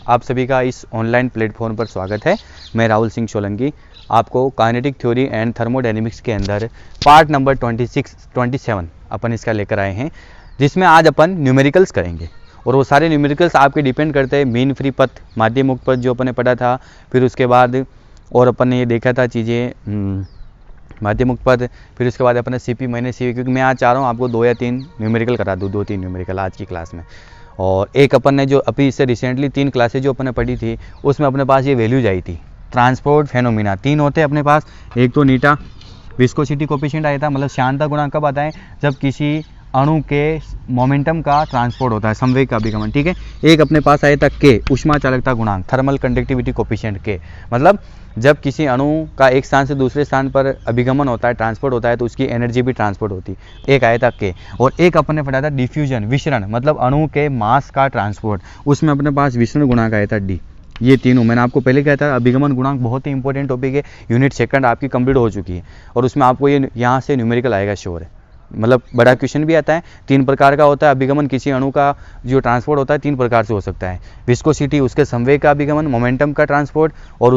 आप सभी का इस ऑनलाइन प्लेटफॉर्म पर स्वागत है। मैं राहुल सिंह सोलंकी आपको काइनेटिक थ्योरी एंड थर्मोडायनेमिक्स के अंदर पार्ट नंबर 27 अपन इसका लेकर आए हैं, जिसमें आज अपन न्यूमेरिकल्स करेंगे। और वो सारे न्यूमेरिकल्स आपके डिपेंड करते हैं मीन फ्री पथ, माध्य मुक्त पथ जो अपन ने पढ़ा था, फिर उसके बाद और अपन ने ये देखा था चीज़ें माध्य मुक्त पथ, फिर उसके बाद अपन ने सीपी माइनस सीवी, क्योंकि मैं आज चाह रहा हूँ आपको 2 या 3 न्यूमेरिकल करा दूँ, 2-3 न्यूमेरिकल आज की क्लास में। और एक अपन ने जो अभी इससे रिसेंटली 3 क्लासेज जो अपन ने पढ़ी थी उसमें अपने पास ये वैल्यूज आई थी, ट्रांसपोर्ट फेनोमिना 3 होते हैं अपने पास। एक तो नीटा विस्कोसिटी कोफिशिएंट आया था, मतलब श्यानता गुणांक कब आता है, जब किसी अणु के मोमेंटम का ट्रांसपोर्ट होता है, संवेग का अभिगमन, ठीक है। एक अपने पास आया था के, ऊष्मा चालकता गुणांक, थर्मल कंडक्टिविटी कोफिशिएंट के, मतलब जब किसी अणु का एक स्थान से दूसरे स्थान पर अभिगमन होता है, ट्रांसपोर्ट होता है, तो उसकी एनर्जी भी ट्रांसपोर्ट होती, एक आया था के। और एक अपन ने पढ़ा था डिफ्यूजन, विसरण, मतलब अणु के मास का ट्रांसपोर्ट, उसमें अपने पास विसरण गुणांक आया था डी। ये तीनों मैंने आपको पहले कहा था, अभिगमन गुणांक बहुत ही इंपॉर्टेंट टॉपिक है, यूनिट सेकंड आपकी कंप्लीट हो चुकी है और उसमें आपको ये यहाँ से न्यूमेरिकल आएगा, श्योर है। मतलब बड़ा क्वेश्चन भी आता है, 3 प्रकार का होता है अभिगमन, किसी अणु का जो ट्रांसपोर्ट होता है 3 प्रकार से हो सकता है, विस्कोसिटी उसके संवेग का अभिगमन, मोमेंटम का ट्रांसपोर्ट और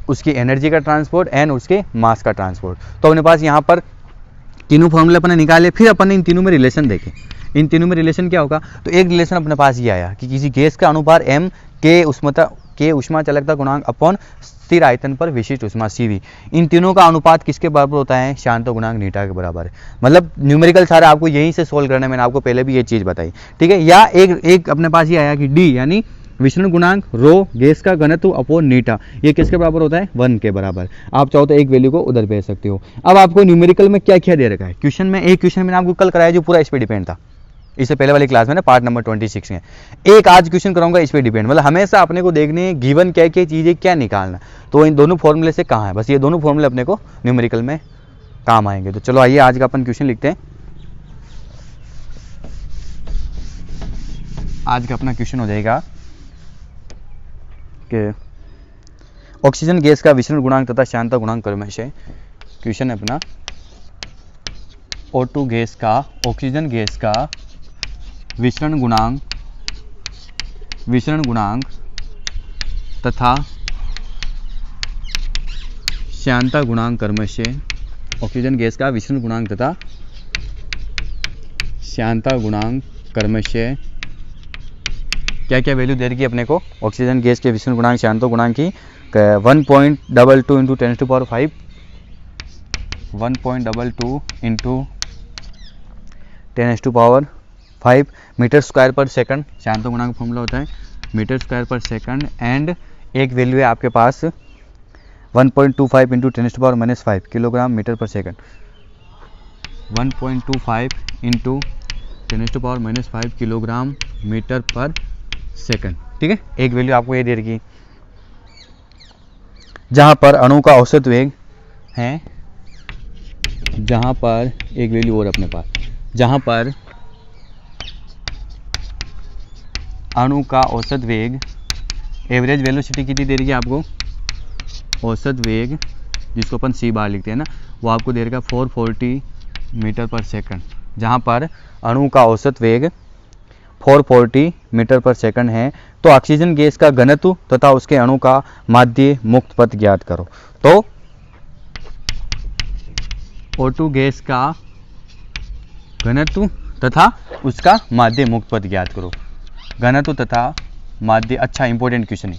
उसकी एनर्जी का ट्रांसपोर्ट एंड उसके मास का ट्रांसपोर्ट। तो अपने पास यहाँ पर तीनों फॉर्मूले अपने निकाले, फिर अपन ने इन तीनों में रिलेशन देखे। इन तीनों में रिलेशन क्या होगा, तो एक रिलेशन अपने पास ये आया कि किसी गैस का अनुपात m के ऊष्मा चालकता गुणांक अपॉन स्थिर आयतन पर विशिष्ट ऊष्मा CV, इन तीनों का अनुपात किसके बराबर होता है, शांत गुणांक नीटा के बराबर है। मतलब न्यूमेरिकल सारे आपको यहीं से सोल्व करना है, मैंने आपको पहले भी ये चीज़ बताई, ठीक है। या एक अपने पास ये आया कि D यानी विसरण गुणांक रो गैस का घनत्व अपॉन नीटा, ये किसके बराबर होता है, 1 के बराबर। आप चाहो तो एक वैल्यू को उधर भेज सकते हो। अब आपको न्यूमेरिकल में क्या क्या दे रखा है क्वेश्चन में, एक क्वेश्चन मैंने आपको कल कराया जो पूरा इस पर डिपेंड था, इससे पहले वाली क्लास में ना पार्ट नंबर 26 में। एक आज क्वेश्चन कराऊंगा इस पे डिपेंड, मतलब हमेशा अपने को देखने गिवन क्या क्या चीज़ें क्या निकालना, तो इन दोनों फॉर्मूले से कहाँ है, बस ये दोनों फॉर्मूले अपने को न्यूमेरिकल में काम आएंगे। तो चलो आइए आज का अपन क्वेश्चन लिखते हैं। आज का अपना क्वेश्चन हो जाएगा कि ऑक्सीजन गैस का विसरण गुणांक तथा शांता गुणांक क्रमशः, क्वेश्चन है अपना O2 गैस का, ऑक्सीजन गैस का विसरण गुणांक तथा श्यानता गुणांक क्रमशः, ऑक्सीजन गैस का विसरण गुणांक तथा श्यानता गुणांक क्रमशः क्या क्या वैल्यू दे रही है अपने को, ऑक्सीजन गैस के विसरण गुणांक श्यानता गुणांक की 1.22 इंटू 10⁵, 1.22 इंटू 10⁵ मीटर स्क्वायर पर सेकंड, शांत गुणांक फॉर्मूला होता है मीटर स्क्वायर पर सेकंड। एंड एक वैल्यू है आपके पास 1.25 इंटू 10⁻⁻5 किलोग्राम मीटर पर सेकंड, 1.25 इंटू 10⁻⁻5 किलोग्राम मीटर पर सेकंड, ठीक है। एक वैल्यू आपको ये दे रखी, जहां पर अणु का औसत वेग है, जहां पर एक वैल्यू और अपने पास, जहां पर अणु का औसत वेग, एवरेज वेलोसिटी कितनी दे रही है आपको, औसत वेग जिसको अपन C बार लिखते हैं ना, वो आपको दे रहा 440 मीटर पर सेकंड, जहां पर अणु का औसत वेग 440 मीटर पर सेकंड है। तो ऑक्सीजन गैस का घनत्व तथा उसके अणु का माध्य मुक्त पथ ज्ञात करो। तो O2 गैस का घनत्व तथा उसका माध्य मुक्त पथ ज्ञात करो, घनत्व तथा माध्य, अच्छा इंपॉर्टेंट क्वेश्चन है,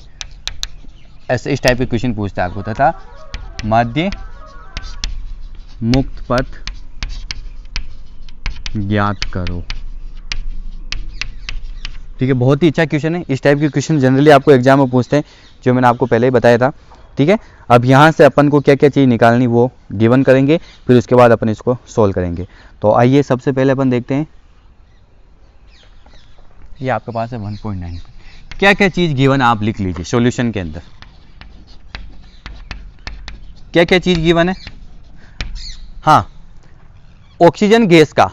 ऐसे इस टाइप के क्वेश्चन पूछता है आपको, तथा माध्य मुक्त पथ ज्ञात करो, ठीक है। बहुत ही अच्छा क्वेश्चन है, इस टाइप के क्वेश्चन जनरली आपको एग्जाम में पूछते हैं, जो मैंने आपको पहले ही बताया था, ठीक है। अब यहाँ से अपन को क्या क्या चीज़ निकालनी वो गिवन करेंगे, फिर उसके बाद अपन इसको सोल्व करेंगे। तो आइए सबसे पहले अपन देखते हैं, ये आपके पास है 1.9, क्या क्या चीज़ गिवन आप लिख लीजिए सॉल्यूशन के अंदर, क्या क्या चीज़ गिवन है। हाँ, ऑक्सीजन गैस का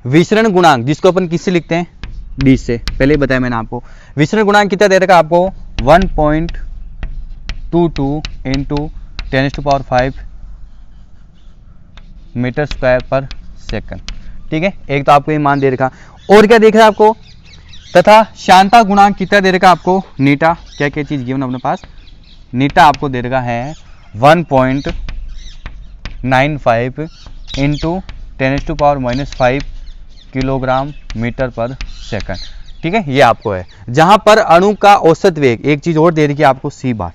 विसरण गुणांक, जिसको अपन किससे लिखते हैं, D से, पहले बताया मैंने आपको। विसरण गुणांक कितना दे रखा आपको, 1.22 इंटू 10⁵ मीटर स्क्वायर पर सेकंड, ठीक है। एक तो आपको ये मान दे रखा, और क्या देख रहा है आपको, तथा श्यानता गुणांक कितना दे रखा आपको, नीटा, क्या क्या चीज गिवन अपने पास, नीटा आपको दे रखा है 1.95 इंटू 10⁻⁻5 किलोग्राम मीटर पर सेकंड। ठीक है, ये आपको है। जहां पर अणु का औसत वेग, एक चीज और दे रही है आपको सी बार,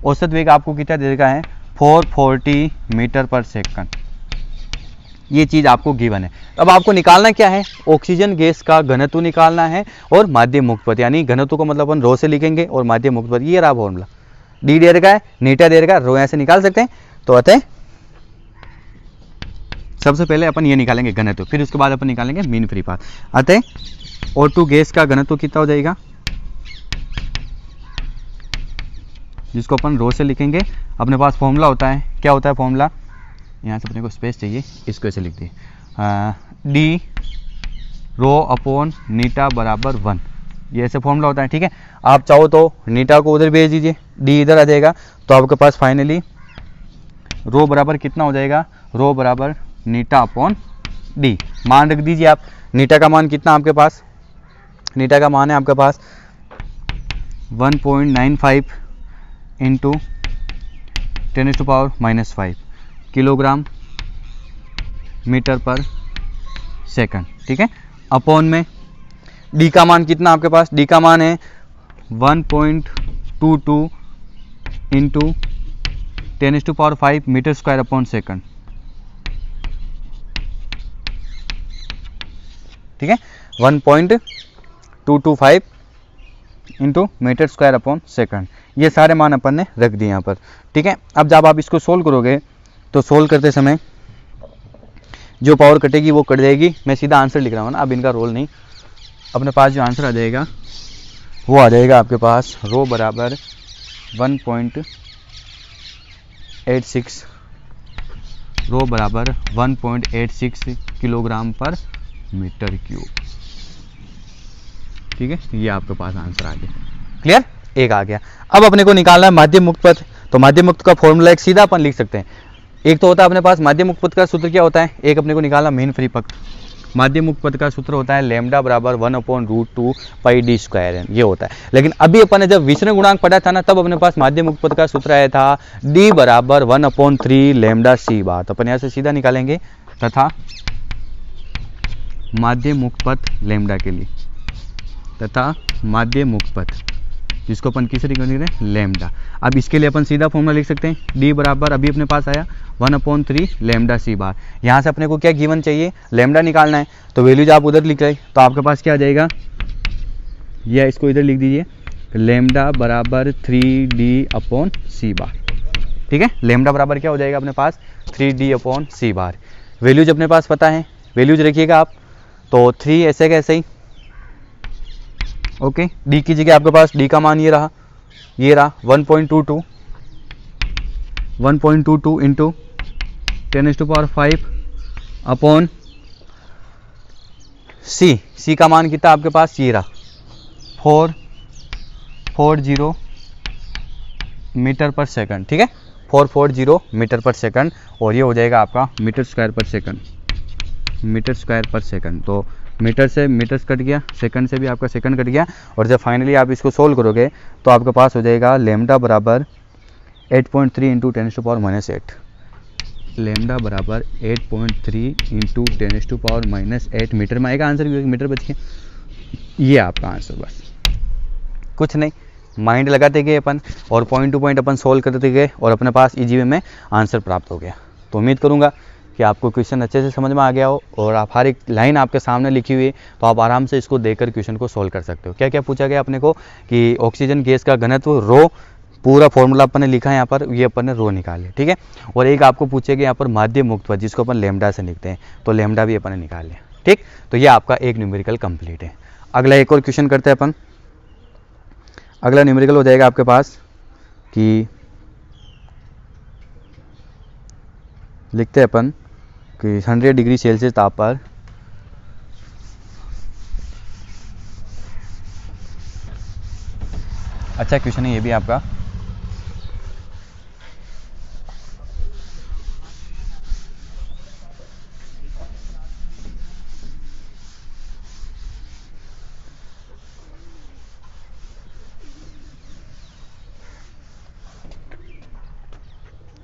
औसत वेग आपको कितना दे रखा है 440 मीटर पर सेकंड। ये चीज आपको गिवन है। अब आपको निकालना क्या है, ऑक्सीजन गैस का घनत्व निकालना है और माध्यम मुक्त पथ, यानी घनत्व को मतलब अपन रो से लिखेंगे और माध्यम मुक्त पथ, ये रहा फॉर्मूला, डी दे रखा है, नीटा दे रखा है, रो ऐसे निकाल सकते हैं। तो अतः सबसे पहले अपन ये निकालेंगे घनत्व, फिर उसके बाद अपन निकालेंगे मीन फ्री पाथ। अतः O2 गैस का घनत्व कितना हो जाएगा, जिसको अपन रो से लिखेंगे, अपने पास फॉर्मूला होता है, क्या होता है फॉर्मूला, यहाँ से अपने को स्पेस चाहिए, इसको ऐसे लिख दिए, डी रो अपॉन नीटा बराबर 1, ये ऐसे फॉर्मूला होता है। ठीक है, आप चाहो तो नीटा को उधर भेज दीजिए, डी इधर आ जाएगा, तो आपके पास फाइनली रो बराबर कितना हो जाएगा, रो बराबर नीटा अपॉन डी। मान रख दीजिए आप, नीटा का मान कितना आपके पास, नीटा का मान है आपके पास 1.95 इंटू 10⁻⁻5 किलोग्राम मीटर पर सेकंड। ठीक है, अपॉन में डी का मान कितना आपके पास, डी का मान है 1.22 into 10⁻5 metre square upon second. ठीक है, 1.225 into metre square upon second, ये सारे मान अपन ने रख दिए यहाँ पर। ठीक है, अब जब आप इसको सोल्व करोगे तो सोल्व करते समय जो पावर कटेगी वो कट जाएगी। मैं सीधा आंसर लिख रहा हूँ ना, अब इनका रोल नहीं, अपने पास जो आंसर आ जाएगा वो आ जाएगा आपके पास रो बराबर 1.86, रो बराबर 1.86 किलोग्राम पर मीटर क्यूब। ठीक है, ये आपके पास आंसर आ गया। क्लियर, एक आ गया। अब अपने को निकालना है माध्यम मुक्त पथ, तो माध्यम मुक्त का फॉर्मूला एक सीधा अपन लिख सकते हैं। एक तो होता है अपने पास माध्यम मुक्त पथ का सूत्र क्या होता है, एक अपने को निकालना मीन फ्री पथ, माध्यम मुक्त पथ का सूत्र होता है लैम्डा बराबर 1/√2 पाई डी स्क्वायर एन, ये होता है। लेकिन अभी अपन ने जब विचरण गुणांक पढ़ा था ना, तब अपने पास माध्यम मुक्त पथ का सूत्र आया था डी बराबर 1/3 लैम्डा सी बार। तो अपन यहाँ से सीधा निकालेंगे, तथा माध्यम मुक्त पथ लैम्डा के लिए, तथा माध्यम मुक्त पथ जिसको अपन किस तरीके से लैम्डा। अब इसके लिए अपन सीधा फॉर्मूला लिख सकते हैं, डी बराबर अभी अपने पास आया 1/3 लैम्डा सी बार। यहाँ से अपने को क्या गिवन चाहिए, लैम्डा निकालना है, तो वैल्यूज आप उधर लिख रहे, तो आपके पास क्या आ जाएगा, या इसको इधर लिख दीजिए, लैम्डा बराबर 3D/c बार। ठीक है, लैम्डा बराबर क्या हो जाएगा अपने पास 3D/c बार। वैल्यूज अपने पास पता है, वैल्यूज रखिएगा आप, तो 3 ऐसे का ऐसे ही, ओके। डी की जगह आपके पास डी का मान ये रहा 1.22 इंटू 10⁻5 अपॉन सी का मान कितना आपके पास ये रहा 440 मीटर पर सेकंड। ठीक है, 440 मीटर पर सेकंड, और ये हो जाएगा आपका मीटर स्क्वायर पर सेकंड, मीटर स्क्वायर पर सेकंड। तो मीटर से मीटर्स कट गया, सेकंड से भी आपका सेकंड कट गया, और जब फाइनली आप इसको सोल्व करोगे तो आपके पास हो जाएगा लैम्डा बराबर 8.3 इंटू 10⁻⁻8, लैम्डा बराबर 8.3 इंटू 10⁻⁻8 मीटर में आएगा आंसर, मीटर बच गया। ये आपका आंसर, बस कुछ नहीं, माइंड लगाते गए अपन और पॉइंट टू पॉइंट अपन सोल्व करते गए और अपने पास इजी वे में आंसर प्राप्त हो गया। तो उम्मीद करूँगा कि आपको क्वेश्चन अच्छे से समझ में आ गया हो, और आप हर एक लाइन आपके सामने लिखी हुई है, तो आप आराम से इसको देखकर क्वेश्चन को सोल्व कर सकते हो। क्या क्या पूछा गया अपने को कि ऑक्सीजन गैस का घनत्व रो, पूरा फॉर्मूला अपन ने लिखा है यहाँ पर, ये अपन ने रो निकाले। ठीक है, और एक आपको पूछेगा यहाँ पर माध्यम मुक्त पथ जिसको अपन लैम्डा से लिखते हैं, तो लैम्डा भी अपन ने निकाल लिया। ठीक, तो ये आपका एक न्यूमेरिकल कंप्लीट है। अगला एक और क्वेश्चन करते हैं अपन। अगला न्यूमेरिकल हो जाएगा आपके पास कि लिखते हैं अपन कि 100 डिग्री सेल्सियस ताप पर अच्छा क्वेश्चन है ये भी आपका।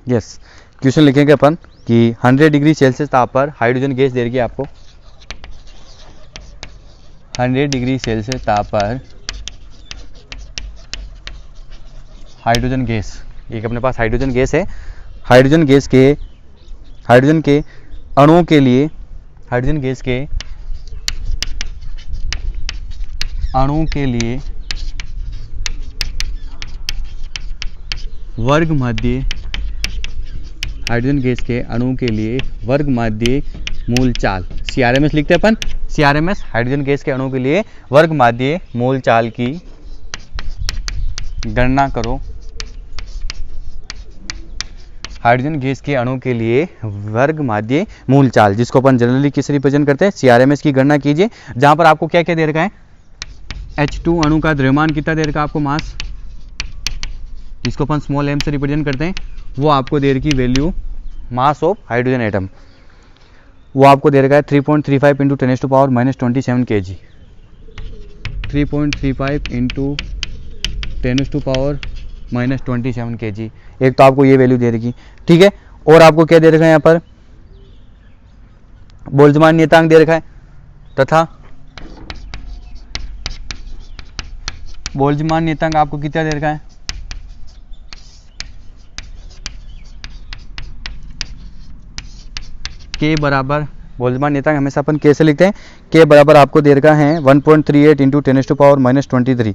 यस, क्वेश्चन लिखेंगे अपन कि 100 डिग्री सेल्सियस ताप पर हाइड्रोजन गैस दे रही है आपको। 100 डिग्री सेल्सियस ताप पर हाइड्रोजन गैस, एक अपने पास हाइड्रोजन गैस है। हाइड्रोजन के अणुओं के लिए, हाइड्रोजन गैस के अणुओं के लिए वर्ग माध्य, हाइड्रोजन गैस के अणुओं के लिए वर्ग माध्य मूल चाल, CRMS लिखते हैं अपन। CRMS हाइड्रोजन गैस के अणुओं के लिए वर्ग माध्य मूल चाल की गणना करो। हाइड्रोजन गैस के अणु के लिए वर्ग माध्य मूल चाल, जिसको अपन जनरली किस रिप्रेजेंट करते हैं, CRMS की गणना कीजिए। जहां पर आपको क्या क्या दे रखा है, H2 अणु का द्रव्यमान कितना दे रखा है आपको, मास, जिसको अपन स्मॉल m से रिप्रेजेंट करते हैं, वो आपको दे रखी value mass of hydrogen atom, वो आपको दे रखा है 3.35 इंटू 10⁻⁻27 kg। 3.35 इंटू 10⁻⁻27 kg, एक तो आपको ये वैल्यू दे रखी, ठीक है। और आपको क्या दे रखा है यहाँ पर, बोल्ट्जमान नियतांक दे रखा है, तथा बोल्ट्जमान नियतांक आपको कितना दे रखा है, के बराबर, बोल्ट्जमान नियतांक हमेशा अपन कैसे लिखते हैं, के बराबर आपको दे रखा है 1.38 इंटू 10⁻⁻23,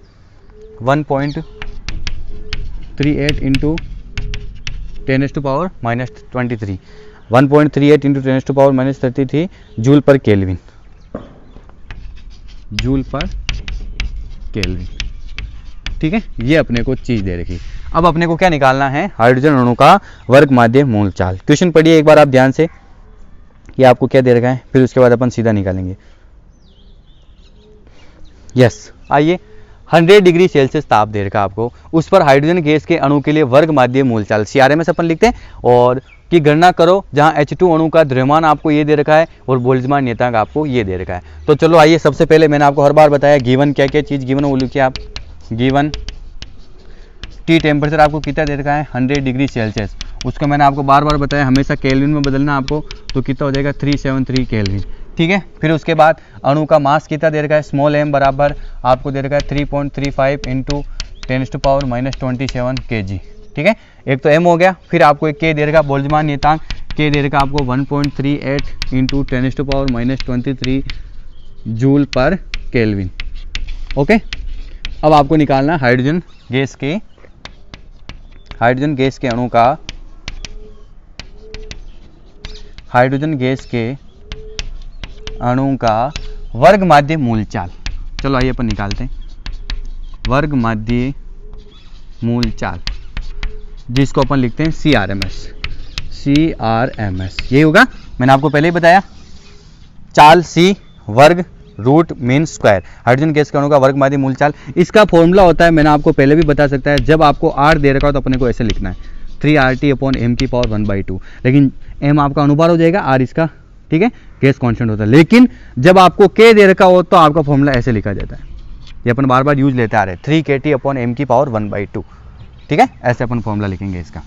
1.38 इंटू 10⁻⁻23, 1.38 इंटू 10⁻⁻33 जूल पर केल्विन, जूल पर केल्विन, ठीक है। ये अपने को चीज दे रखी। अब अपने को क्या निकालना है, हाइड्रोजन अणु का वर्ग माध्य मूल चाल। क्वेश्चन पढ़िए एक बार आप ध्यान से कि आपको क्या दे रखा है, फिर उसके बाद अपन सीधा निकालेंगे। यस, आइए, 100 डिग्री सेल्सियस ताप दे रखा आपको, उस पर हाइड्रोजन गैस के अणु के लिए वर्ग माध्य मूल चाल, CRMS अपन लिखते हैं, और की गणना करो, जहां H2 अणु का द्रव्यमान आपको ये दे रखा है और बोल्ट्जमान नियतांक आपको ये दे रखा है। तो चलो आइए, सबसे पहले मैंने आपको हर बार बताया गिवन क्या क्या चीज़ गिवन, वो लिखिए आप। गिवन T टेम्परेचर आपको कितना दे रखा है, 100 डिग्री सेल्सियस, उसको मैंने आपको बार बार बताया हमेशा केल्विन में बदलना आपको, तो कितना हो जाएगा 373 केल्विन, ठीक है। फिर उसके बाद अणु का मास कितना दे रखा है, स्मॉल m बराबर आपको दे रखा है 3.35 इंटू 10⁻⁻27 kg, ठीक है। एक तो m हो गया, फिर आपको एक k दे रखा, बोल्ट्जमान नियतांक k दे रखा आपको 1.38 इंटू 10⁻⁻23 जूल पर केल्विन, ओके। अब आपको निकालना हाइड्रोजन गैस के अणु का, हाइड्रोजन गैस के अणु का वर्ग माध्य मूल चाल। चलो आइए अपन निकालते हैं वर्ग माध्य मूल चाल, जिसको अपन लिखते हैं CRMS, यही होगा, मैंने आपको पहले ही बताया। चाल C वर्ग root mean square, hydrogen gas के अणु का वर्ग माध्य मूल चाल, इसका फॉर्मूला होता है, मैंने आपको पहले भी बता सकता है, जब आपको R दे रखा हो तो अपने को ऐसे लिखना है 3RT/m⁻⁴ लेकिन m आपका अनुभार हो जाएगा, R इसका, ठीक है, गैस कांस्टेंट होता है। लेकिन जब आपको K दे रखा हो तो आपका फॉर्मूला ऐसे लिखा जाता है, ये अपन बार बार यूज लेते आ रहे हैं, 3kT/m⁻², ठीक है, ऐसे अपन फॉर्मूला लिखेंगे इसका,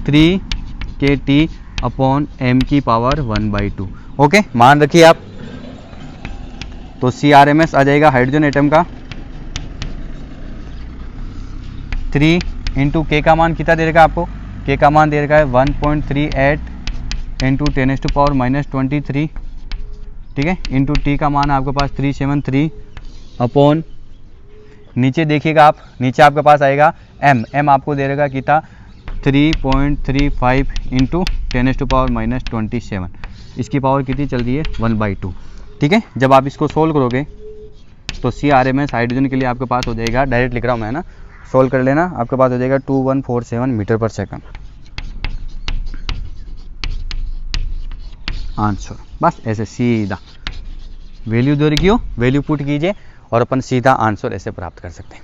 3kT/m⁻², ओके। मान रखिए आप, तो CRMS आ जाएगा हाइड्रोजन एटम का 3 इंटू K का मान कितना दे रखा आपको, K का मान दे रखा है 1.38 इंटू 10⁻⁻23, ठीक है, इंटू T का मान आपके पास 373 अपॉन, नीचे देखिएगा आप, नीचे आपके पास आएगा m आपको दे रखा कितना 3.35 इंटू 10⁻⁻27, इसकी पावर कितनी चल रही है 1/2, ठीक है। जब आप इसको सोल्व करोगे तो CRMS हाइड्रोजन के लिए आपके पास हो जाएगा, डायरेक्ट लिख रहा हूँ मैं ना, सोल्व कर लेना, आपके पास हो जाएगा 2147 मीटर पर सेकंड आंसर। बस ऐसे सीधा वैल्यू दे रखी हो, वैल्यू पुट कीजिए और अपन सीधा आंसर ऐसे प्राप्त कर सकते हैं,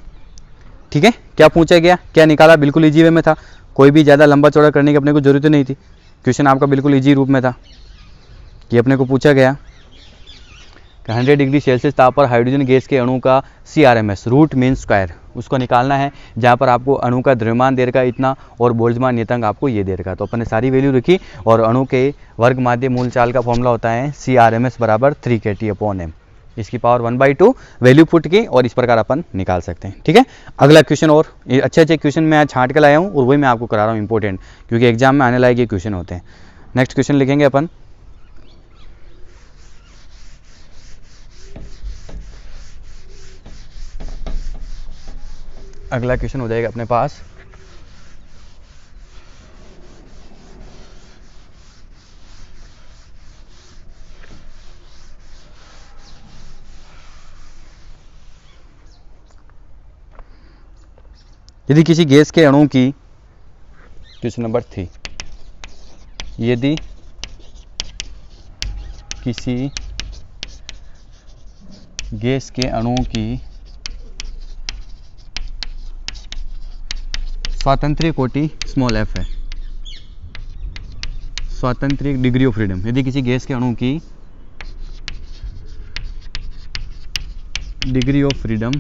ठीक है। क्या पूछा गया, क्या निकाला, बिल्कुल इजी वे में था, कोई भी ज़्यादा लंबा चौड़ा करने की अपने को जरूरत नहीं थी, क्वेश्चन आपका बिल्कुल इजी रूप में था। ये अपने को पूछा गया कि 100 डिग्री सेल्सियस ताप पर हाइड्रोजन गैस के अणु का CRMS रूट मीन स्क्वायर, उसको निकालना है, जहाँ पर आपको अणु का द्रव्यमान दे रखा है इतना और बोल्ट्जमान नियतांक आपको ये दे रखा है। तो अपन ने सारी वैल्यू रखी और अणु के वर्ग माध्य मूल चाल का फॉर्मूला होता है CRMS बराबर 3 kT/m, इसकी पावर 1/2 वैल्यू पुट की और इस प्रकार अपन निकाल सकते हैं। ठीक है, अगला क्वेश्चन, और अच्छे क्वेश्चन मैं आज छांट के लाया हूँ और वही मैं आपको करा रहा हूँ इंपॉर्टेंट, क्योंकि एग्जाम में आने लायक ये क्वेश्चन होते हैं। नेक्स्ट क्वेश्चन लिखेंगे अपन, अगला क्वेश्चन हो जाएगा अपने पास यदि किसी गैस के अणु की, क्वेश्चन नंबर 3, यदि किसी गैस के अणु की स्वातंत्र्य कोटि स्मॉल f है, स्वातंत्र्य डिग्री ऑफ फ्रीडम, यदि किसी गैस के अणु की डिग्री ऑफ फ्रीडम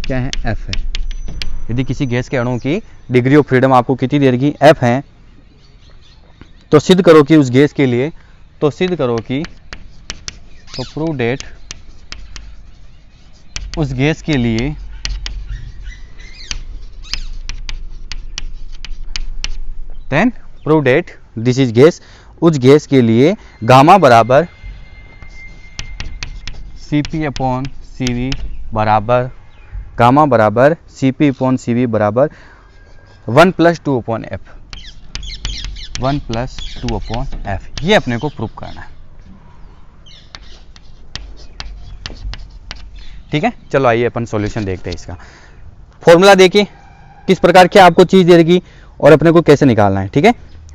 क्या है, f है। यदि किसी गैस के अणु की डिग्री ऑफ फ्रीडम आपको कितनी दे रखी, f है, तो सिद्ध करो कि उस गैस के लिए, तो सिद्ध करो कि, तो प्रूव डेट उस गैस के लिए then prove that this is gas, उस गैस के लिए गामा बराबर Cp/Cv बराबर, गामा बराबर Cp/Cv बराबर 1+2/f, 1+2/f, ये अपने को प्रूव करना है। ठीक है, चलो आइए अपन सॉल्यूशन देखते हैं। इसका फॉर्मूला देखिए किस प्रकार की आपको चीज दे देगी और अपने को कैसे निकालना है। ठीक है,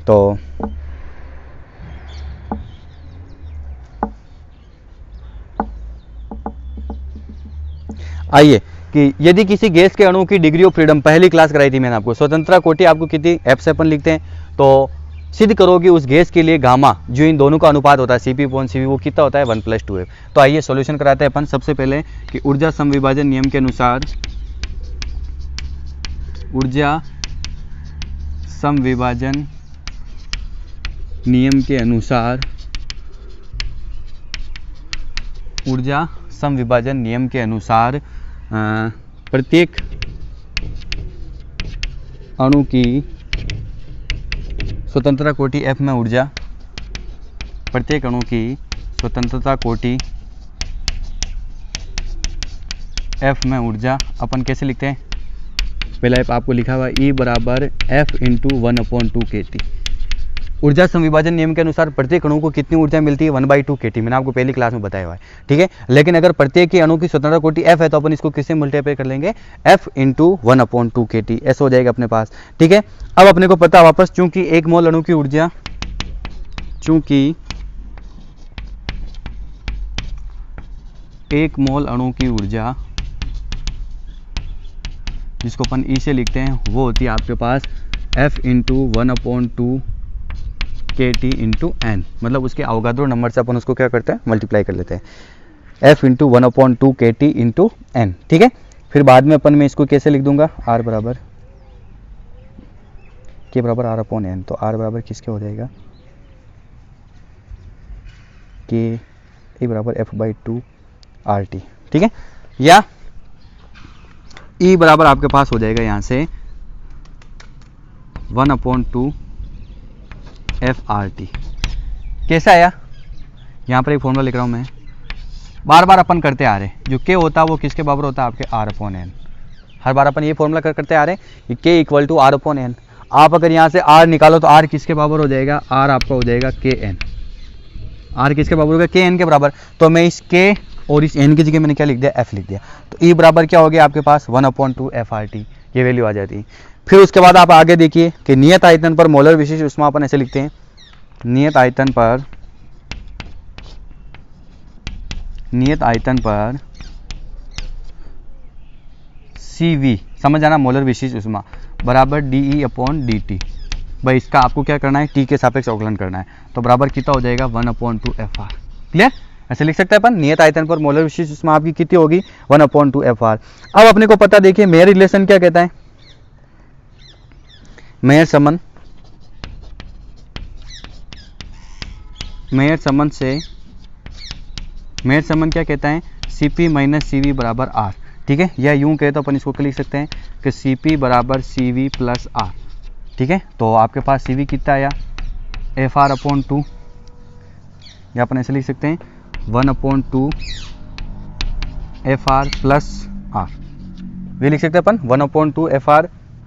तो आइए कि यदि किसी गैस के अणु की डिग्री ऑफ फ्रीडम, पहली क्लास कराई थी मैंने आपको, स्वतंत्रता कोटि आपको कितनी, f से अपन लिखते हैं, तो सिद्ध करो कि उस गैस के लिए गामा, जो इन दोनों का अनुपात होता है Cp/Cv, वो कितना होता है 1+2f। तो आइए सॉल्यूशन कराते हैं अपन। सबसे पहले कि ऊर्जा समविभाजन नियम के अनुसार, ऊर्जा समविभाजन नियम के अनुसार, ऊर्जा समविभाजन नियम के अनुसार प्रत्येक अणु की स्वतंत्रता कोटि f में ऊर्जा, प्रत्येक अणु की स्वतंत्रता कोटि f में ऊर्जा अपन कैसे लिखते हैं, पहला आपको लिखा हुआ E बराबर F × 1/2 kT। ऊर्जा संविभाजन नियम के अनुसार प्रत्येक अणु को कितनी ऊर्जा मिलती है, 1/2 kT, मैंने आपको पहली क्लास में बताया हुआ है। ठीक है, लेकिन अगर प्रत्येक के अणु की स्वतंत्रता कोटि f है तो अपन इसको किससे मल्टीप्लाई कर लेंगे, F × 1/2 kT, ऐसा हो जाएगा अपने पास। ठीक है, अब अपने को पता वापस, चूंकि 1 मोल अणु की ऊर्जा, चूंकि 1 मोल अणु की ऊर्जा जिसको अपन E से लिखते हैं, वो होती है आपके पास F × 1/2 kT × n, मतलब उसके अवगाद्रो नंबर से अपन उसको क्या करते हैं, मल्टीप्लाई कर लेते हैं, F × 1/2 kT × n। ठीक है, फिर बाद में अपन मैं इसको कैसे लिख दूंगा, R बराबर K बराबर R/n, तो R बराबर किसके हो जाएगा, K बराबर F/2 RT। ठीक है, या E बराबर आपके पास हो जाएगा यहाँ से 1/2 FRT। कैसा आया, यहाँ पर एक फॉर्मूला लिख रहा हूँ मैं, बार बार अपन करते आ रहे हैं, जो K होता है वो किसके बराबर होता है, आपके R/n। हर बार अपन ये फॉर्मूला करते आ रहे हैं कि K = R/n। आप अगर यहाँ से R निकालो तो R किसके बराबर हो जाएगा, R आपका हो जाएगा Kn। R किसके बराबर होगा, Kn के बराबर। तो मैं इस K और इस n की जगह मैंने क्या लिख दिया, F लिख दिया। तो E बराबर क्या हो गया आपके पास, 1/2 FRT, ये वैल्यू आ जाती है। फिर उसके बाद आप आगे देखिए कि नियत आयतन पर मोलर विशिष्ट ऊष्मा अपन ऐसे लिखते हैं, नियत आयतन पर Cv, समझ आना, मोलर विशिष्ट ऊष्मा बराबर dE/dt। भाई इसका आपको क्या करना है, T के सापेक्ष अवकलन करना है, तो बराबर कितना हो जाएगा 1/2 FR। क्लियर, ऐसे लिख सकते हैं अपन, नियत आयतन पर मोलर विशिष्ट ऊष्मा आपकी कितनी होगी 1/2Fr। अब अपने को पता, देखिए मेयर रिलेशन क्या कहता है, मेयर संबंध, मेयर संबंध क्या कहता है, Cp माइनस Cv बराबर R, ठीक है, या यूं कहे तो अपन इसको लिख सकते हैं कि Cp बराबर Cv प्लस R, ठीक है। तो आपके पास Cv कितना आया Fr/2, या अपन ऐसे लिख सकते हैं 1/2 Fr प्लस R, ये लिख सकते हैं अपन 1/2 Fr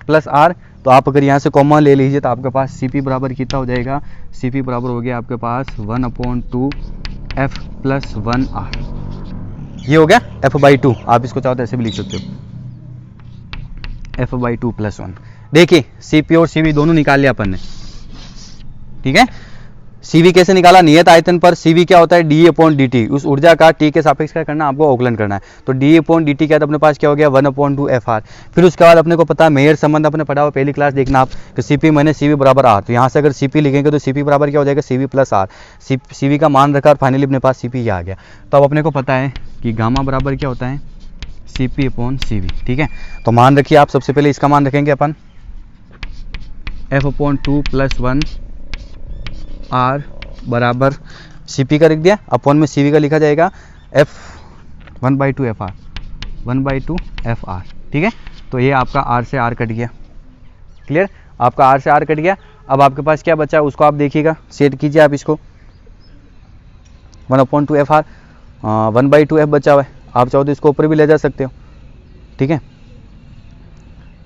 प्लस R। तो आप अगर यहाँ से कॉमन ले लीजिए तो आपके पास Cp बराबर कितना हो जाएगा, Cp बराबर हो गया आपके पास 1/2 F प्लस 1R, ये हो गया F/2। आप इसको चाहो तो ऐसे भी लिख सकते हो F/2 प्लस 1। देखिए Cp और Cv दोनों निकाल लिया अपन ने, ठीक है। Cv कैसे निकाला, नियत आयतन पर Cv क्या होता है dE/dt, उस ऊर्जा का T के सापेक्ष क्या करना आपको अवकलन करना है। तो dE/dt क्या, तो अपने पास क्या हो गया 1/2 Fr। फिर उसके बाद अपने को पता है मेयर संबंध अपने पढ़ा हुआ पहली क्लास, देखना आप कि Cp माइनस Cv बराबर R। तो यहाँ से अगर Cp लिखेंगे तो Cp बराबर क्या हो जाएगा Cv प्लस R, Cv का मान रखा और फाइनली अपने पास Cp आ गया। तो अब अपने को पता है कि गामा बराबर क्या होता है Cp/Cv, ठीक है। तो मान रखिए आप, सबसे पहले इसका मान रखेंगे अपन F/2 प्लस 1 R बराबर Cp का लिख दिया, अपॉन में Cv का लिखा जाएगा F1/2 Fr, 1/2 Fr, ठीक है। तो ये आपका R से R कट गया, क्लियर, आपका R से R कट गया। अब आपके पास क्या बचा उसको आप देखिएगा, सेट कीजिए आप इसको 1/2 Fr, 1/2 F बचा हुआ है, आप चाहो तो इसको ऊपर भी ले जा सकते हो, ठीक है।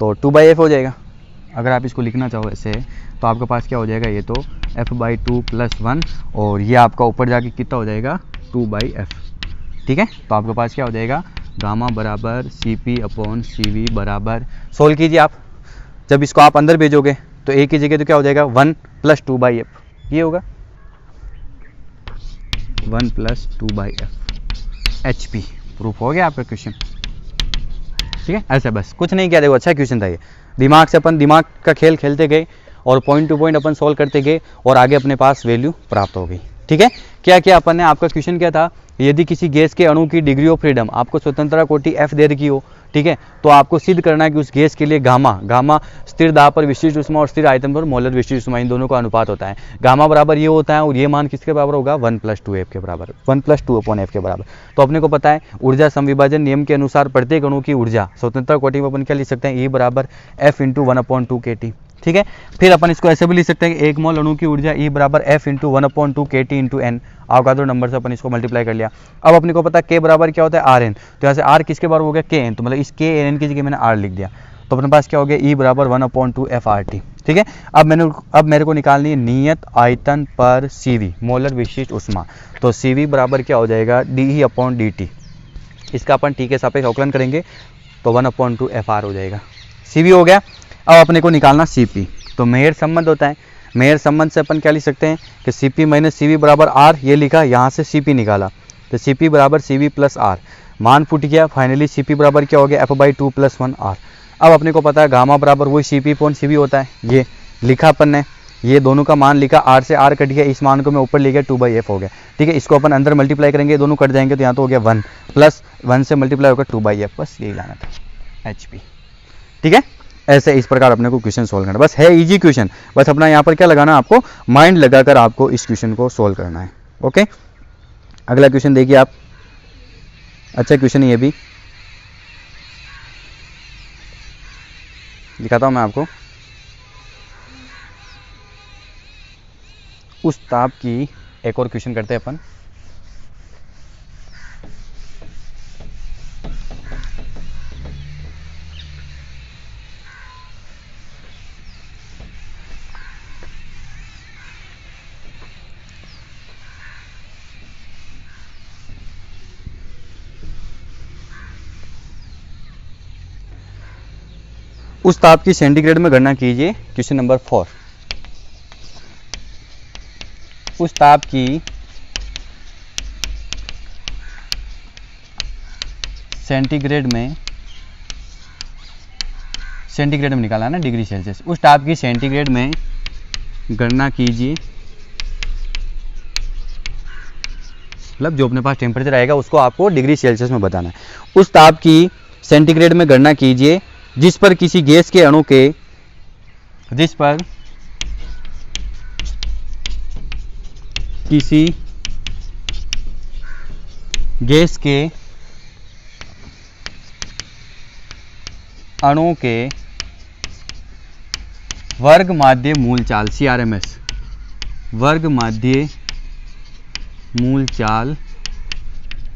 तो 2/F हो जाएगा, अगर आप इसको लिखना चाहो ऐसे तो आपके पास क्या हो जाएगा, ये तो F/2 प्लस 1 और ये आपका ऊपर जाके कितना हो जाएगा 2/F, ठीक है। तो आपके पास क्या हो जाएगा गामा बराबर Cp/Cv बराबर, सोल्व कीजिए आप, जब इसको आप अंदर भेजोगे तो एक की जगह तो क्या हो जाएगा 1 प्लस 2/F, ये होगा 1 प्लस 2/F HP। प्रूफ हो गया आपका क्वेश्चन, ठीक है। ऐसा बस कुछ नहीं किया, देखो अच्छा क्वेश्चन था ये, दिमाग से अपन दिमाग का खेल खेलते गए और पॉइंट टू पॉइंट अपन सॉल्व करते गए और आगे अपने पास वैल्यू प्राप्त हो गई, ठीक है। क्या किया अपन ने, आपका क्वेश्चन क्या था, यदि किसी गैस के अणु की डिग्री ऑफ फ्रीडम आपको स्वतंत्रता कोटि F दे रखी हो, ठीक है, तो आपको सिद्ध करना है कि उस गैस के लिए गामा स्थिर दाब पर विशिष्ट ऊष्मा और स्थिर आयतन पर मोलर विशिष्ट ऊष्मा, इन दोनों का अनुपात होता है। गामा बराबर ये होता है और ये मान किसके बराबर होगा 1 प्लस 2F के बराबर, 1 प्लस 2/F के बराबर। तो अपने को पता है ऊर्जा संविभाजन नियम के अनुसार प्रत्येक अणु की ऊर्जा स्वतंत्रता कोटि में अपन क्या लिख सकते हैं, E बराबर F × 1/2 kT, ठीक है। फिर अपन इसको ऐसे भी लिख सकते हैं कि एक मोल अणु की ऊर्जा E बराबर F × 1/2 kT × n, आवगाद्रो नंबर से अपन इसको मल्टीप्लाई कर लिया। अब अपने को पता है K बराबर क्या होता है Rn, तो यहाँ से R किसके बराबर हो गया Kn, तो मतलब इस Kn की जगह मैंने R लिख दिया, तो अपने पास क्या हो गया E बराबर 1/2 Frt, ठीक है। अब मेरे को निकालनी है नियत आयतन पर Cv, मोलर विशिष्ट ऊष्मा। तो Cv बराबर क्या हो जाएगा dE/dt, इसका अपन T के सापेक्ष अवकलन करेंगे तो 1/2 Fr हो जाएगा, Cv हो गया। अब अपने को निकालना Cp, तो मेयर संबंध होता है, मेयर संबंध से अपन क्या लिख सकते हैं कि Cp माइनस Cv बराबर R, ये लिखा, यहाँ से Cp निकाला तो Cp बराबर Cv प्लस R, मान फूट गया, फाइनली Cp बराबर क्या हो गया F/2 प्लस 1R। अब अपने को पता है गामा बराबर वही Cp/Cv होता है, ये लिखा अपन ने, ये दोनों का मान लिखा, R से R कट गया, इस मान को मैं ऊपर ले गया 2/F हो गया, ठीक है। इसको अपन अंदर मल्टीप्लाई करेंगे, दोनों कट जाएंगे तो यहाँ तो हो गया 1 प्लस 1 से मल्टीप्लाई होगा 2/F, बस यही लाना था HP, ठीक है। ऐसे इस प्रकार अपने को क्वेश्चन सोल्व करना, बस है इजी क्वेश्चन, बस अपना यहाँ पर क्या लगाना है, आपको माइंड लगाकर आपको इस क्वेश्चन को सोल्व करना है, ओके। अगला क्वेश्चन देखिए आप, अच्छा क्वेश्चन ये भी दिखाता हूँ मैं आपको। उस ताप की एक और क्वेश्चन करते हैं अपन, उस ताप की सेंटीग्रेड में गणना कीजिए। क्वेश्चन नंबर 4, उस ताप की सेंटीग्रेड में निकाला ना डिग्री सेल्सियस, उस ताप की सेंटीग्रेड में गणना कीजिए मतलब जो अपने पास टेम्परेचर आएगा उसको आपको डिग्री सेल्सियस में बताना है। उस ताप की सेंटीग्रेड में गणना कीजिए जिस पर किसी गैस के अणु के अणु के वर्ग माध्य मूल चाल CRMS, वर्ग माध्य मूल चाल,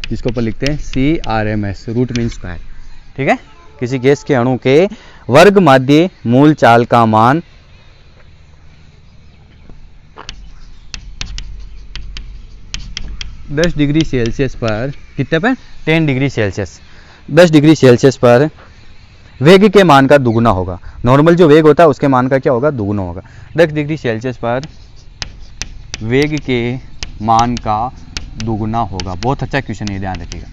जिसको अपन लिखते हैं CRMS, रूट मीन स्क्वायर। ठीक है, किसी गैस के अणु के वर्ग माध्य मूल चाल का मान 10 डिग्री सेल्सियस पर, कितने पर, 10 डिग्री सेल्सियस, 10 डिग्री सेल्सियस पर वेग के मान का दुगुना होगा। नॉर्मल जो वेग होता है उसके मान का क्या होगा, दुगुना होगा। 10 डिग्री सेल्सियस पर वेग के मान का दुगुना होगा। बहुत अच्छा क्वेश्चन है, ध्यान रखिएगा,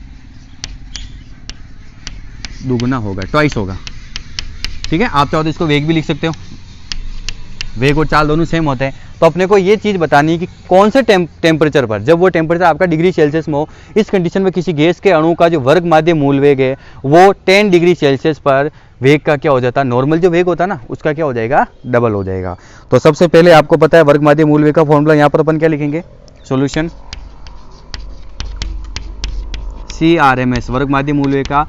दुगुना होगा, ट्वाइस होगा। ठीक है, आप चाहो तो इसको वेग भी लिख सकते हो, वेग और चाल दोनों सेम होते हैं। तो अपने को ये चीज़ बतानी है कि कौन से टेम्परेचर पर, जब वो टेम्परेचर आपका डिग्री सेल्सियस में हो, इस कंडीशन में किसी गैस के अणु का जो वर्ग माध्य मूल वेग है वो 10 डिग्री सेल्सियस पर वेग का क्या हो जाता है, नॉर्मल जो वेग होता है ना उसका क्या हो जाएगा, डबल हो जाएगा। तो सबसे पहले आपको पता है वर्ग माध्य मूल वेग का फॉर्मूला, यहाँ पर अपन क्या लिखेंगे, सॉल्यूशन CRMS, वर्ग माध्य मूल वेग का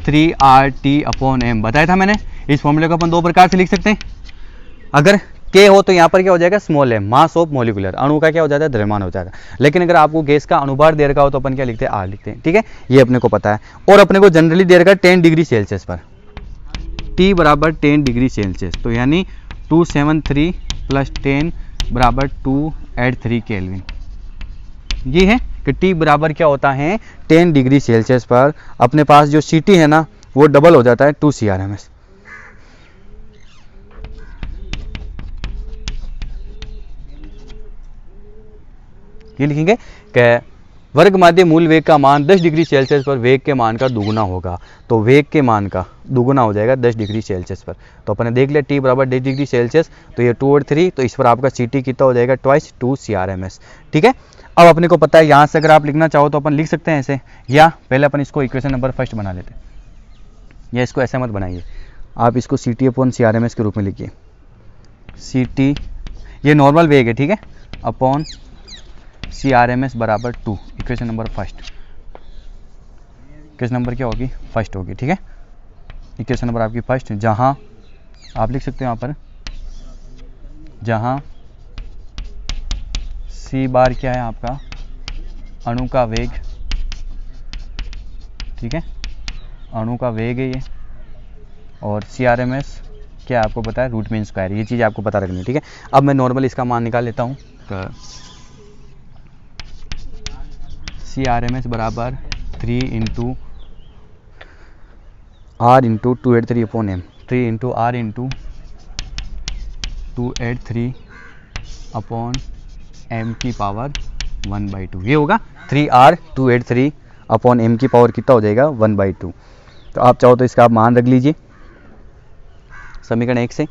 3RT/m बताया था मैंने। इस फॉर्मूले को अपन दो प्रकार से लिख सकते हैं। अगर K हो तो यहाँ पर क्या हो जाएगा, small m, mass of molecular, अणु का क्या हो जाता है, द्रव्यमान हो जाएगा। लेकिन अगर आपको गैस का अनुभार दे रखा हो तो अपन क्या लिखते हैं, R लिखते हैं। ठीक है, ये अपने को पता है। और अपने को जनरली दे रखा है 10 डिग्री सेल्सियस पर, T बराबर 10 डिग्री सेल्सियस, तो यानी 273 + 10 = 283 केल्विन। ये है कि T बराबर क्या होता है, 10 डिग्री सेल्सियस पर अपने पास जो CT है ना वो डबल हो जाता है 2 CRMS। ये लिखेंगे कि वर्ग माध्य मूल वेग का मान 10 डिग्री सेल्सियस पर वेग के मान का दुगुना होगा। तो वेग के मान का दुगुना हो जाएगा 10 डिग्री सेल्सियस पर। तो अपने देख लिया T बराबर 10 डिग्री सेल्सियस, तो ये 2 और 3, तो इस पर आपका CT कितना हो जाएगा, ट्वाइस 2 CRMS। ठीक है, अब अपने को पता है, यहाँ से अगर आप लिखना चाहो तो अपन लिख सकते हैं ऐसे, या पहले अपन इसको इक्वेशन नंबर फर्स्ट बना लेते हैं, या इसको ऐसे मत बनाइए, आप इसको CT/CRMS के रूप में लिखिए। CT ये नॉर्मल वेग है, ठीक है, अपॉन CRMS बराबर 2, equation number first, equation number क्या होगी, फर्स्ट होगी। ठीक है, इक्वेशन नंबर आपकी फर्स्ट, जहां आप लिख सकते हो यहाँ पर, जहां C बार क्या है आपका, अणु का वेग, ठीक है, अणु का वेग है ये, और CRMS क्या आपको पता है, रूट मीन स्क्वायर। ये चीज़ आपको पता रखनी है। ठीक है, अब मैं नॉर्मल इसका मान निकाल लेता हूँ। CRMS बराबर 3 × R × 283/m, 3 × R × 283/m की पावर 1/2, ये होगा 3R 283/m की पावर कितना हो जाएगा, 1/2। तो आप चाहो तो इसका आप मान रख लीजिए समीकरण 1 से,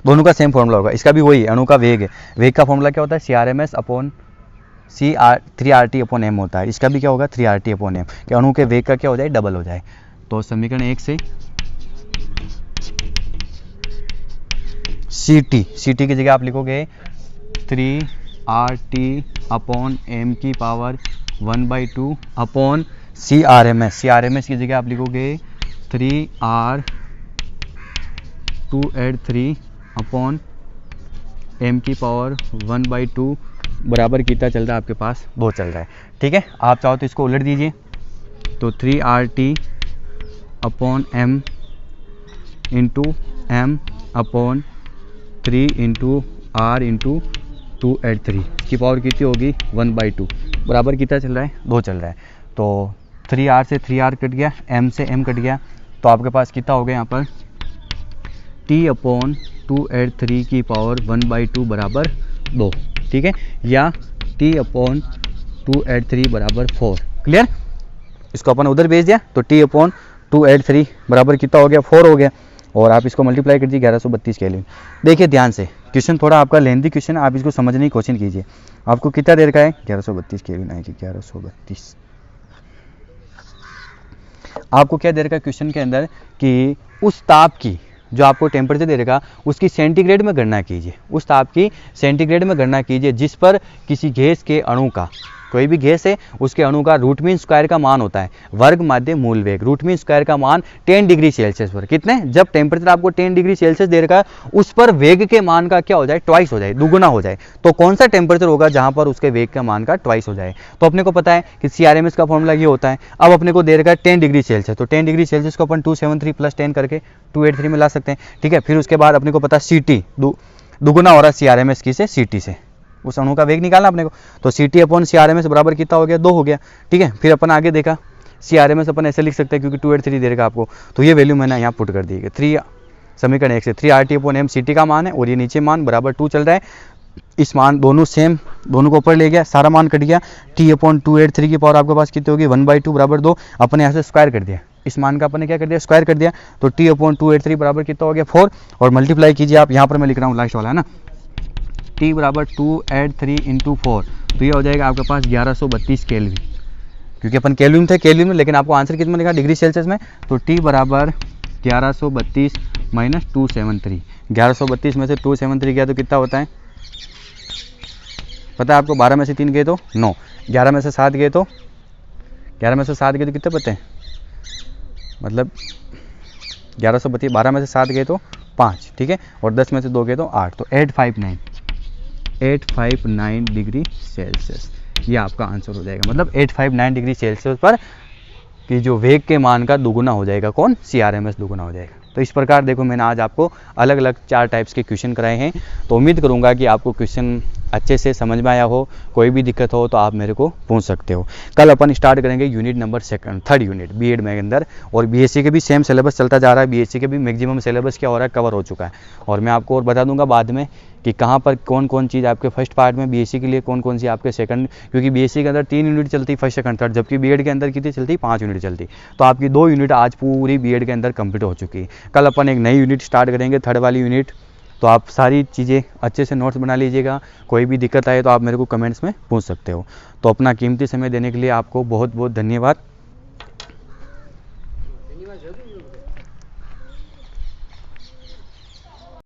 दोनों का सेम फॉर्मूला होगा। इसका भी वही है, अणु का वेग है, वेग का फॉर्मूला क्या होता है, CRMS अपॉन 3RT/m होता है। इसका भी क्या होगा, 3RT/m, कि अणु के वेग का क्या हो जाए, डबल हो जाए। तो समीकरण 1 से CT की जगह आप लिखोगे 3RT/m की पावर 1/2 अपॉन CRMS की जगह आप लिखोगे 3R 283/m की पावर 1/2 बराबर कितना चल रहा है आपके पास, 2 चल रहा है। ठीक है, आप चाहो तो इसको उलट दीजिए, तो 3RT/m × m अपॉन 3 × R × 283 की पावर कितनी होगी, 1/2 बराबर कितना चल रहा है, 2 चल रहा है। तो 3R से 3R कट गया, m से m कट गया, तो आपके पास कितना हो गया यहाँ पर, T/283 की पावर 1/2 बराबर 2। ठीक है, या T/283 बराबर 4। क्लियर, इसको अपन उधर भेज दिया, तो T/283 बराबर कितना हो गया, 4 हो गया। और आप इसको मल्टीप्लाई कीजिए 1132 केल्विन। देखिए ध्यान से, क्वेश्चन थोड़ा आपका लेंथी क्वेश्चन है, आप इसको समझने की कोशिश कीजिए। आपको कितना देर का है, 1132 केल्विन आएगी 1132। आपको क्या दे रखा है क्वेश्चन के अंदर कि उस ताप की जो आपको टेम्परेचर दे रखा उसकी सेंटीग्रेड में गणना कीजिए, उस ताप की सेंटीग्रेड में गणना कीजिए जिस पर किसी गैस के अणु का, कोई भी गैस है उसके अणु का रूट मीन स्क्वायर का मान होता है वर्ग माध्य मूल वेग। रूट मीन स्क्वायर का मान 10 डिग्री सेल्सियस पर कितने, जब टेम्परेचर आपको 10 डिग्री सेल्सियस दे रखा है उस पर वेग के मान का क्या हो जाए, ट्वाइस हो जाए, दुगुना हो जाए। तो कौन सा टेम्परेचर होगा जहां पर उसके वेग का मान का ट्वाइस हो जाए। तो अपने को पता है कि CRMS का फॉर्मूला ये होता है। अब अपने को दे रखा है 10 डिग्री सेल्सियस, तो 10 डिग्री सेल्सियस को अपन 273 प्लस 10 करके 283 में ला सकते हैं। ठीक है, फिर उसके बाद अपने को पता CT दुगुना हो रहा है CRMS की से CT से, उस अणु का वेग निकालना अपने को। तो CT अपॉन CRMS बराबर कितना हो गया, 2 हो गया। ठीक है, फिर अपन आगे देखा CRMS अपन ऐसे लिख सकते हैं क्योंकि 283 दे रखा आपको, तो ये वैल्यू मैंने यहाँ पुट कर दी है। 3 समीकरण 1 से 3 RT अपॉन M CT का मान है और ये नीचे मान बराबर 2 चल रहा है। इस मान दोनों सेम, दोनों को ऊपर ले गया, सारा मान कट गया। T अपॉन 283 की पावर आपके पास कितनी होगी, 1/2 बराबर 2। अपने यहाँ से स्क्वायर कर दिया, इस मान का अपन ने क्या कर दिया, स्क्वायर कर दिया। तो T अपॉन 283 बराबर कितना हो गया, 4। और मल्टीप्लाई कीजिए आप, यहाँ पर मैं लिख रहा हूँ लास्ट वाला है ना, T बराबर 283 इंटू 4, तो ये हो जाएगा आपके पास 1132 केल्विन, क्योंकि अपन केल्विन थे केल्विन में, लेकिन आपको आंसर कितना लिखा डिग्री सेल्सियस में। तो T बराबर 1132 माइनस 273, 1132 में से 273 गया तो कितना होता है पता है आपको, 12 में से 3 गए तो 9, 11 में से 7 गए तो 11 में से 7 गए तो कितने पता है, मतलब 1132, 12 में से 7 गए तो 5, ठीक है, और 10 में से 2 गए तो 8, तो 859 डिग्री सेल्सियस ये आपका आंसर हो जाएगा। मतलब 859 डिग्री सेल्सियस पर कि जो वेग के मान का दुगुना हो जाएगा, कौन, CRMS दुगुना हो जाएगा। तो इस प्रकार देखो मैंने आज आपको अलग अलग 4 टाइप्स के क्वेश्चन कराए हैं। तो उम्मीद करूंगा कि आपको क्वेश्चन अच्छे से समझ में आया हो। कोई भी दिक्कत हो तो आप मेरे को पूछ सकते हो। कल अपन स्टार्ट करेंगे unit number 3rd unit B.Ed में अंदर, और BSc के भी सेम सिलेबस चलता जा रहा है। BSc के भी मैक्सिमम सिलेबस क्या हो रहा है, कवर हो चुका है। और मैं आपको और बता दूंगा बाद में कि कहाँ पर कौन कौन चीज़ आपके फर्स्ट पार्ट में, BSc के लिए कौन कौन सी आपके सेकंड, क्योंकि BSc के अंदर 3 यूनिट चलती, फर्स्ट सेकंड थर्ड, जबकि B.Ed के अंदर कितनी चलती, 5 यूनिट चलती। तो आपकी 2 यूनिट आज पूरी B.Ed के अंदर कंप्लीट हो चुकी है। कल अपन एक नई यूनिट स्टार्ट करेंगे, 3rd वाली यूनिट। तो आप सारी चीज़ें अच्छे से नोट्स बना लीजिएगा। कोई भी दिक्कत आए तो आप मेरे को कमेंट्स में पूछ सकते हो। तो अपना कीमती समय देने के लिए आपको बहुत बहुत धन्यवाद।